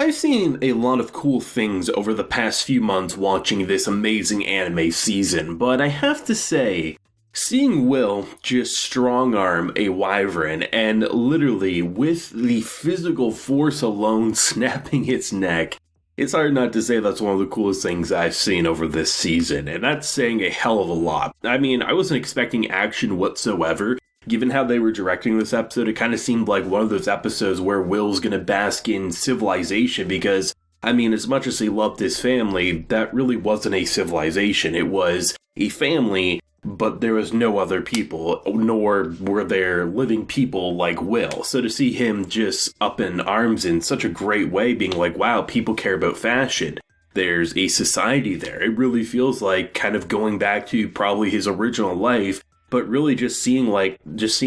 I've seen a lot of cool things over the past few months watching this amazing anime season, but I have to say, seeing Will just strong-arm a wyvern and literally with the physical force alone snapping its neck, it's hard not to say that's one of the coolest things I've seen over this season, and that's saying a hell of a lot. I mean, I wasn't expecting action whatsoever. Given how they were directing this episode, it kind of seemed like one of those episodes where Will's gonna bask in civilization because, I mean, as much as he loved his family, that really wasn't a civilization. It was a family, but there was no other people, nor were there living people like Will. So to see him just up in arms in such a great way, being like, wow, people care about fashion. There's a society there. It really feels like kind of going back to probably his original life, but really just seeing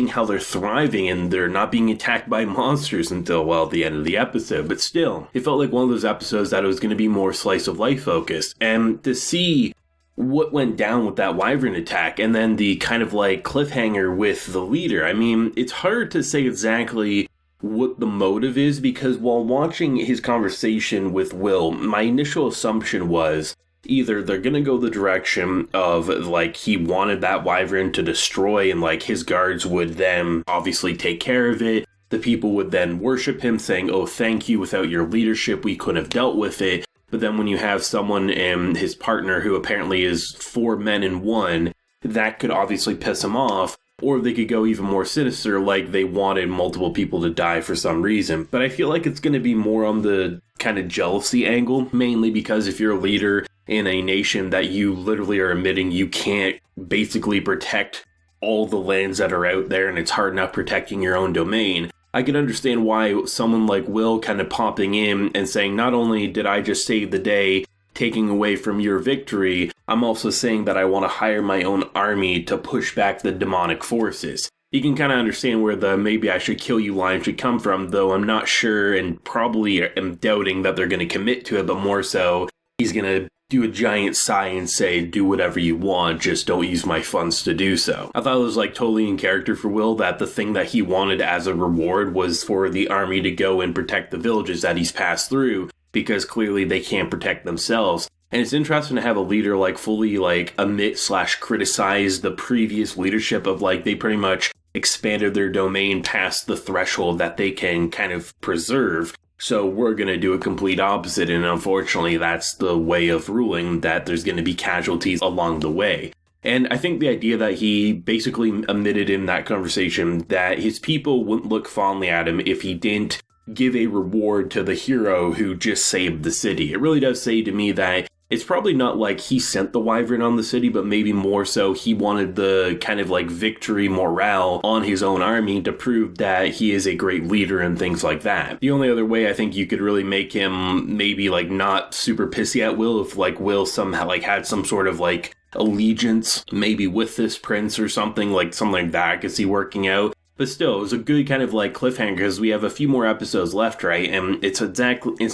how they're thriving and they're not being attacked by monsters until, well, the end of the episode. But still, it felt like one of those episodes that it was going to be more slice of life focused. And to see what went down with that wyvern attack and then the kind of like cliffhanger with the leader, I mean, it's hard to say exactly what the motive is because while watching his conversation with Will, my initial assumption was either they're gonna go the direction of like he wanted that wyvern to destroy and like his guards would then obviously take care of it. The people would then worship him saying, oh, thank you, without your leadership we couldn't have dealt with it. But then when you have someone and his partner who apparently is 4 men in one, that could obviously piss him off. Or they could go even more sinister, like they wanted multiple people to die for some reason. But I feel like it's going to be more on the kind of jealousy angle, mainly because if you're a leader in a nation that you literally are admitting you can't basically protect all the lands that are out there and it's hard enough protecting your own domain, I can understand why someone like Will kind of popping in and saying, not only did I just save the day, taking away from your victory, I'm also saying that I want to hire my own army to push back the demonic forces. You can kind of understand where the maybe I should kill you line should come from, though I'm not sure and probably am doubting that they're going to commit to it, but more so he's going to do a giant sigh and say, do whatever you want, just don't use my funds to do so. I thought it was like totally in character for Will that the thing that he wanted as a reward was for the army to go and protect the villages that he's passed through, because clearly they can't protect themselves. And it's interesting to have a leader like fully like admit/criticize the previous leadership of like they pretty much expanded their domain past the threshold that they can kind of preserve. So we're going to do a complete opposite, and unfortunately that's the way of ruling, that there's going to be casualties along the way. And I think the idea that he basically admitted in that conversation that his people wouldn't look fondly at him if he didn't give a reward to the hero who just saved the city. It really does say to me that it's probably not like he sent the wyvern on the city, but maybe more so he wanted the kind of like victory morale on his own army to prove that he is a great leader and things like that. The only other way I think you could really make him maybe like not super pissy at Will if like Will somehow like had some sort of like allegiance maybe with this prince or something like that I could see working out. But still, it was a good kind of like cliffhanger because we have a few more episodes left, right? And it's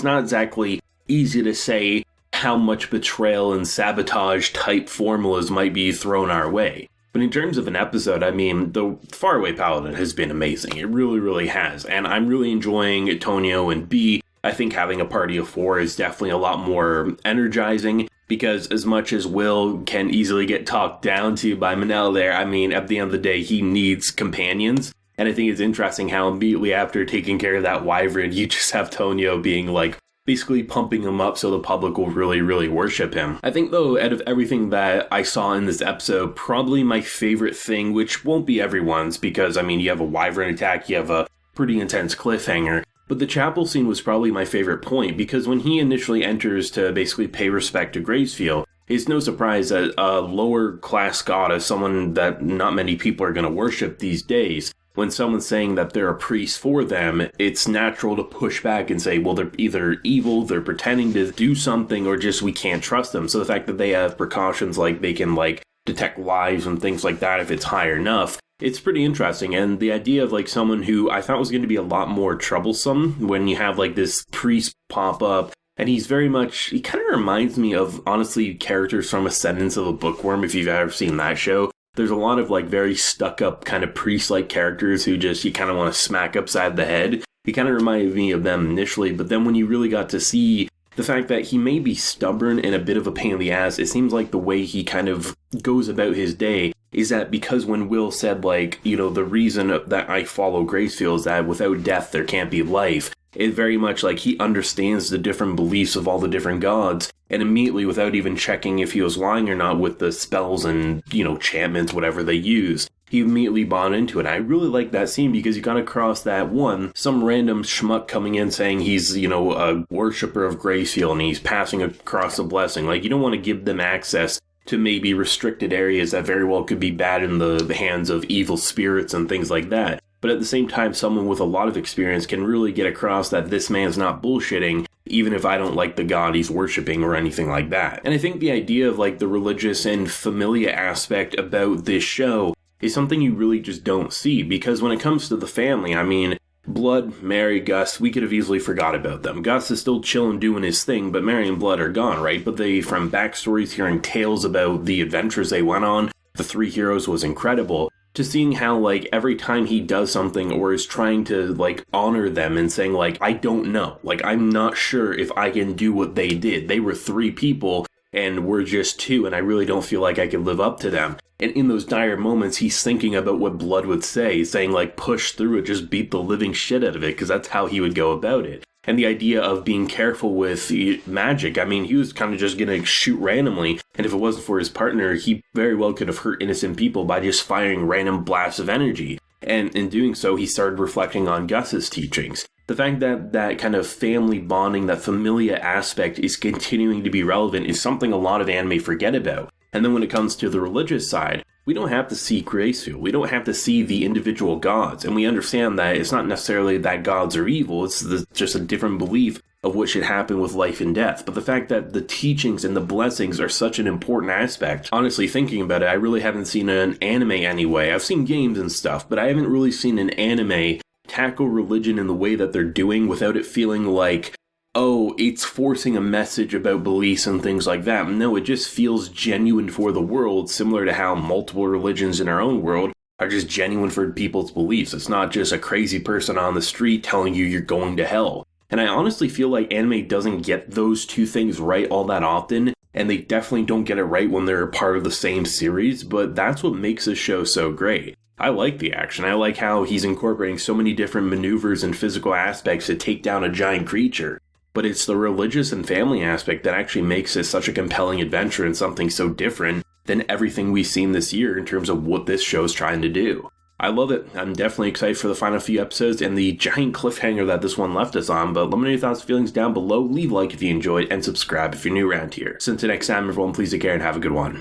not exactly easy to say how much betrayal and sabotage type formulas might be thrown our way. But in terms of an episode, I mean, the Faraway Paladin has been amazing. It really, really has. And I'm really enjoying Tonio and B. I think having a party of 4 is definitely a lot more energizing, because as much as Will can easily get talked down to by Manel there, I mean, at the end of the day, he needs companions. And I think it's interesting how immediately after taking care of that wyvern, you just have Tonio being like, basically pumping him up so the public will really, really worship him. I think, though, out of everything that I saw in this episode, probably my favorite thing, which won't be everyone's, because, I mean, you have a wyvern attack, you have a pretty intense cliffhanger, but the chapel scene was probably my favorite point, because when he initially enters to basically pay respect to Gracefield, it's no surprise that a lower class goddess, someone that not many people are going to worship these days, when someone's saying that they're a priest for them, it's natural to push back and say, well, they're either evil, they're pretending to do something, or just we can't trust them. So the fact that they have precautions like they can like detect lies and things like that if it's high enough, it's pretty interesting. And the idea of like someone who I thought was going to be a lot more troublesome when you have like this priest pop up, and he kind of reminds me of, honestly, characters from Ascendance of a Bookworm, if you've ever seen that show. There's a lot of like very stuck up kind of priest-like characters who just you kind of want to smack upside the head. He kind of reminded me of them initially, but then when you really got to see the fact that he may be stubborn and a bit of a pain in the ass, it seems like the way he kind of goes about his day is that because when Will said, like, you know, the reason that I follow Gracefield is that without death there can't be life, it very much like he understands the different beliefs of all the different gods, and immediately, without even checking if he was lying or not with the spells and, you know, enchantments, whatever they use, he immediately bought into it. I really like that scene because you got across that some random schmuck coming in saying he's, you know, a worshiper of Gracefield and he's passing across a blessing. Like, you don't want to give them access to maybe restricted areas that very well could be bad in the hands of evil spirits and things like that. But at the same time, someone with a lot of experience can really get across that this man's not bullshitting, even if I don't like the god he's worshipping or anything like that. And I think the idea of like the religious and familia aspect about this show is something you really just don't see, because when it comes to the family, I mean, Blood, Mary, Gus, we could have easily forgot about them. Gus is still chilling doing his thing, but Mary and Blood are gone, right? But from backstories, hearing tales about the adventures they went on, the three heroes was incredible. To seeing how, like, every time he does something or is trying to, like, honor them and saying, like, I don't know. Like, I'm not sure if I can do what they did. They were 3 people and we're just 2, and I really don't feel like I can live up to them. And in those dire moments, he's thinking about what Blood would say, saying, like, push through it, just beat the living shit out of it, because that's how he would go about it. And the idea of being careful with magic, I mean, he was kind of just going to shoot randomly, and if it wasn't for his partner, he very well could have hurt innocent people by just firing random blasts of energy. And in doing so, he started reflecting on Gus's teachings. The fact that that kind of family bonding, that familia aspect is continuing to be relevant is something a lot of anime forget about. And then when it comes to the religious side, we don't have to see Gracefield. We don't have to see the individual gods. And we understand that it's not necessarily that gods are evil. It's just a different belief of what should happen with life and death. But the fact that the teachings and the blessings are such an important aspect, honestly, thinking about it, I really haven't seen an anime anyway. I've seen games and stuff, but I haven't really seen an anime tackle religion in the way that they're doing without it feeling like, oh, it's forcing a message about beliefs and things like that. No, it just feels genuine for the world, similar to how multiple religions in our own world are just genuine for people's beliefs. It's not just a crazy person on the street telling you you're going to hell. And I honestly feel like anime doesn't get those two things right all that often, and they definitely don't get it right when they're a part of the same series, but that's what makes this show so great. I like the action. I like how he's incorporating so many different maneuvers and physical aspects to take down a giant creature. But it's the religious and family aspect that actually makes this such a compelling adventure and something so different than everything we've seen this year in terms of what this show's trying to do. I love it. I'm definitely excited for the final few episodes and the giant cliffhanger that this one left us on, but let me know your thoughts and feelings down below. Leave a like if you enjoyed, and subscribe if you're new around here. So until next time, everyone, please take care and have a good one.